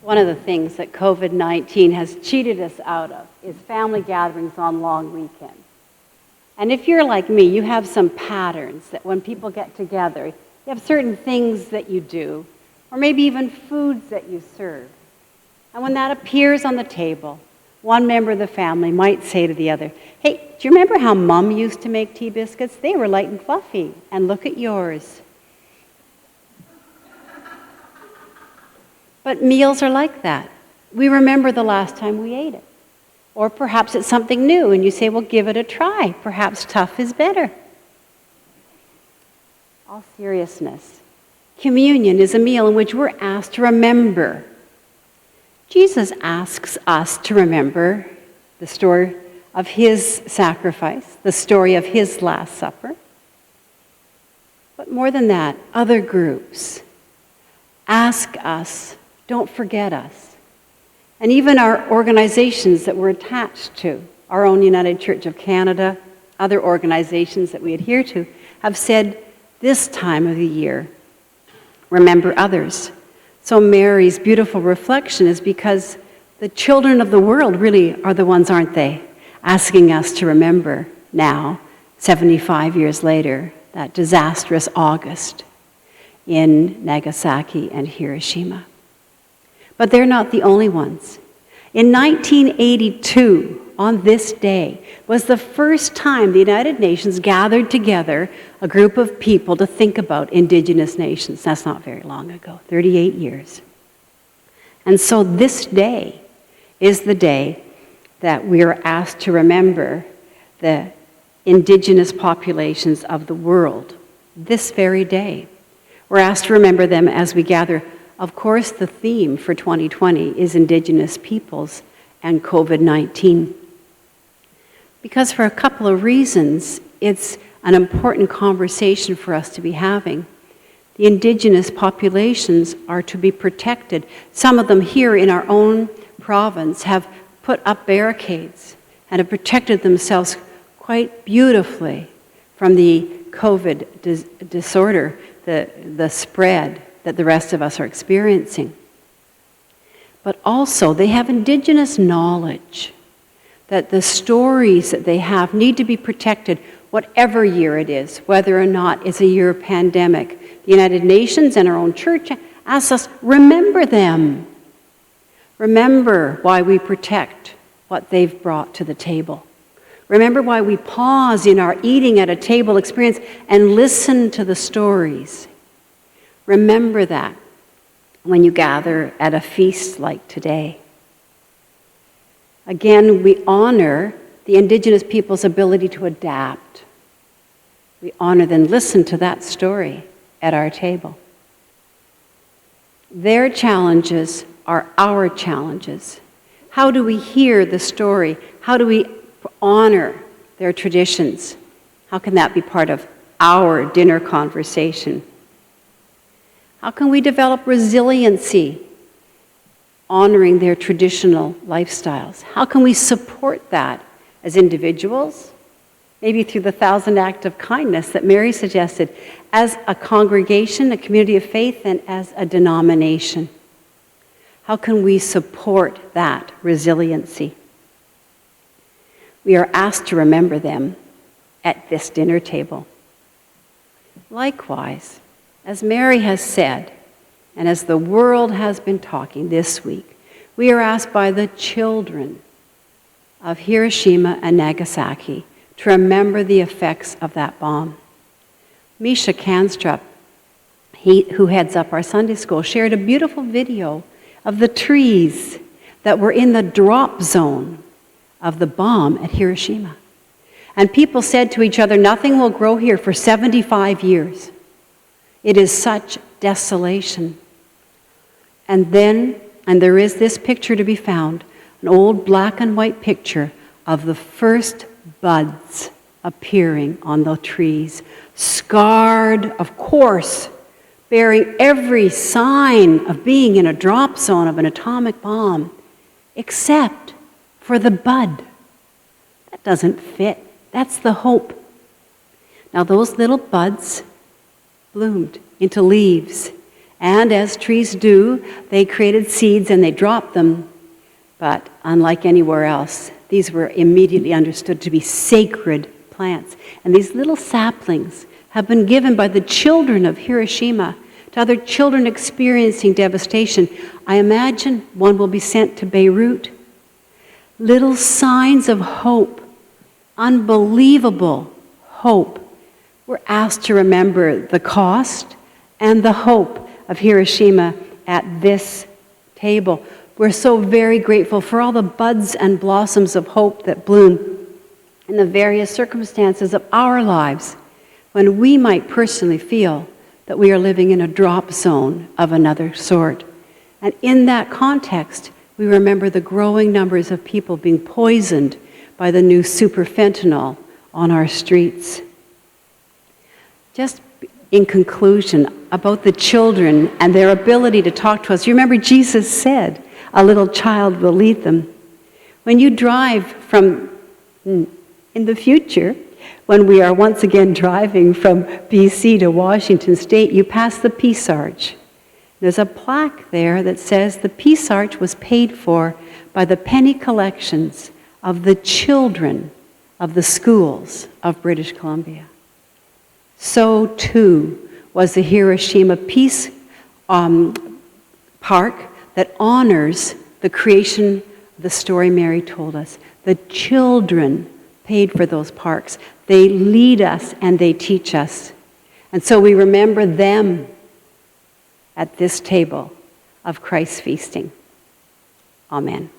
One of the things that COVID-19 has cheated us out of is family gatherings on long weekends. And if you're like me, you have some patterns that when people get together, you have certain things that you do, or maybe even foods that you serve. And when that appears on the table, one member of the family might say to the other, "Hey, do you remember how Mom used to make tea biscuits? They were light and fluffy, and look at yours." But meals are like that. We remember the last time we ate it. Or perhaps it's something new, and you say, well, give it a try. Perhaps tough is better. All seriousness, communion is a meal in which we're asked to remember. Jesus asks us to remember the story of his sacrifice, the story of his Last Supper. But more than that, other groups ask us, don't forget us. And even our organizations that we're attached to, our own United Church of Canada, other organizations that we adhere to, have said this time of the year, remember others. So Mary's beautiful reflection is because the children of the world really are the ones, aren't they, asking us to remember now, 75 years later, that disastrous August in Nagasaki and Hiroshima. But they're not the only ones. In 1982, on this day, was the first time the United Nations gathered together a group of people to think about Indigenous nations. That's not very long ago, 38 years. And so this day is the day that we are asked to remember the Indigenous populations of the world, this very day. We're asked to remember them as we gather. Of course, the theme for 2020 is Indigenous peoples and COVID-19. Because for a couple of reasons, it's an important conversation for us to be having. The Indigenous populations are to be protected. Some of them here in our own province have put up barricades and have protected themselves quite beautifully from the COVID disorder, the spread that the rest of us are experiencing. But also, they have Indigenous knowledge that the stories that they have need to be protected whatever year it is, whether or not it's a year of pandemic. The United Nations and our own church asks us, remember them. Remember why we protect what they've brought to the table. Remember why we pause in our eating at a table experience and listen to the stories. Remember that when you gather at a feast like today. Again, we honor the Indigenous people's ability to adapt. We honor them. Listen to that story at our table. Their challenges are our challenges. How do we hear the story? How do we honor their traditions? How can that be part of our dinner conversation? How can we develop resiliency, honoring their traditional lifestyles? How can we support that as individuals, maybe through the 1,000 act of kindness that Mary suggested, as a congregation, a community of faith, and as a denomination? How can we support that resiliency? We are asked to remember them at this dinner table. Likewise, as Mary has said, and as the world has been talking this week, we are asked by the children of Hiroshima and Nagasaki to remember the effects of that bomb. Misha Kanstrup, who heads up our Sunday school, shared a beautiful video of the trees that were in the drop zone of the bomb at Hiroshima. And people said to each other, nothing will grow here for 75 years. It is such desolation. And there is this picture to be found, an old black and white picture of the first buds appearing on the trees, scarred, of course, bearing every sign of being in a drop zone of an atomic bomb, except for the bud. That doesn't fit. That's the hope. Now those little buds bloomed into leaves And as trees do, they created seeds and they dropped them. But unlike anywhere else, these were immediately understood to be sacred plants. And these little saplings have been given by the children of Hiroshima to other children experiencing devastation. I imagine one will be sent to Beirut. Little signs of hope, unbelievable hope. We're asked to remember the cost and the hope of Hiroshima at this table. We're so very grateful for all the buds and blossoms of hope that bloom in the various circumstances of our lives when we might personally feel that we are living in a drop zone of another sort. And in that context, we remember the growing numbers of people being poisoned by the new super fentanyl on our streets. Just in conclusion, about the children and their ability to talk to us. You remember Jesus said, a little child will lead them. When you drive from, in the future, when we are once again driving from BC to Washington State, you pass the Peace Arch. There's a plaque there that says the Peace Arch was paid for by the penny collections of the children of the schools of British Columbia. So too was the Hiroshima Peace Park that honors the creation of the story Mary told us. The children paid for those parks. They lead us and they teach us. And so we remember them at this table of Christ's feasting. Amen.